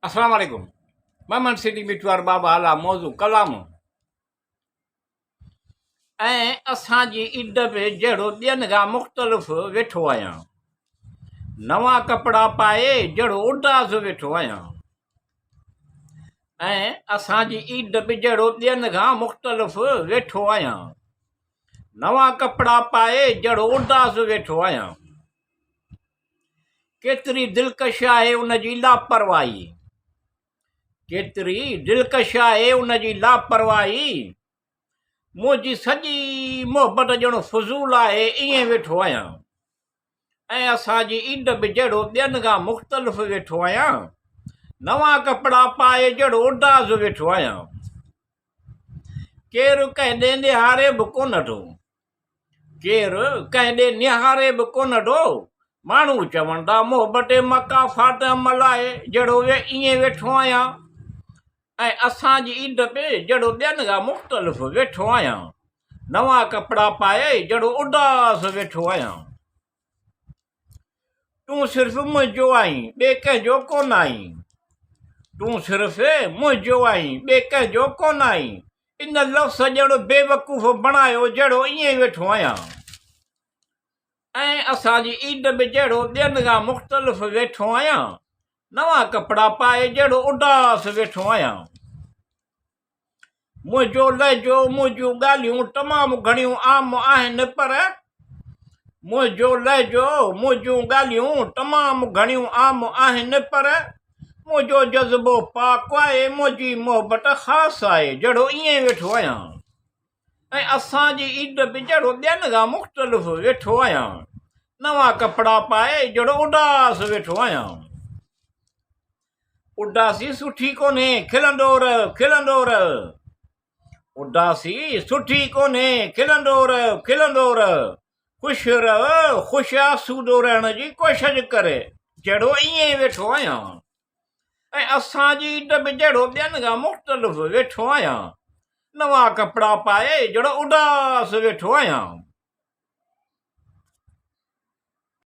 अस्सलाम वालेकुम। मैं सिटी मिठवार बाबा आला मौजू क़लाम ऐं असांजी ईद में जहिड़ो ॿियनि खां मुख़्तलिफ़ वेठो आहियां। नवां कपिड़ा पाए जहिड़ो उदास वेठो आहियां ऐं असांजी ईद में जहिड़ो ॿियनि खां मुख़्तलिफ़ वेठो आहियां। नवां कपिड़ा पाए जहिड़ो उदास वेठो आहियां। केतिरी दिलकश आहे उन जी लापरवाही, केतिरी दिलकश आहे उन जी लापरवाही। मुंहिंजी सॼी मोहबत ॼणो फज़ूल आहे ईअं वेठो आहियां ऐं असांजी ईद बि जहिड़ो ॿियनि खां मुख़्तलिफ़ वेठो आहियां। नवां कपिड़ा पाए जहिड़ो उदास वेठो आहियां। केरु कंहिं ॾे निहारे बि कोन थो, केरु कंहिं ॾे निहारे बि कोन थो। माण्हू चवनि था मोहबत मका फाट मलाए जहिड़ो ईअं वेठो आहियां ऐं असांजी ईद में जहिड़ो ॿियनि खां मुख़्तलिफ़ वेठो आहियां। नवां कपिड़ा पाए जहिड़ो उदास वेठो आहियां। तूं सिर्फ़ु मुंहिंजो आहीं, ॿिए कंहिंजो कोन आहीं। तूं सिर्फ़ु मुंहिंजो आहीं, ॿिए कंहिंजो कोन आहीं। इन लफ़्ज़ ॼणो बेवकूफ़ बणायो जहिड़ो ईअं वेठो आहियां ऐं असांजी ईद में जहिड़ो ॿियनि खां मुख़्तलिफ़ वेठो आहियां। नवां कपिड़ा पाए जहिड़ो उदास वेठो आहियां। मुंहिंजो लहजो, मुंहिंजूं ॻाल्हियूं तमामु घणियूं आम आहिनि, पर मुंहिंजो लहजो, मुंहिंजूं ॻाल्हियूं तमामु घणियूं आम आहिनि, पर मुंहिंजो जज़्बो पाक आहे, मुंहिंजी मोहबत ख़ासि आहे जहिड़ो ईअं वेठो आहियां ऐं असांजी ईद में जहिड़ो ॿियनि खां मुख़्तलिफ़ वेठो आहियां। नवां कपिड़ा पाए जहिड़ो उदास वेठो आहियां। उदासी सुठी कोन्हे, खिलंदो रह, खिलंदो रह। उदासी सुठी कोन्हे, खिलंदो रह, खिलंदो रह। ख़ुशि रह, ख़ुशि आसूदो रहण जी कोशिशि करे जहिड़ो ईअं वेठो आहियां ऐं असांजी ईद में जहिड़ो ॿियनि खां मुख़्तलिफ़ वेठो आहियां। नवां कपिड़ा पाए जहिड़ो उदास वेठो आहियां।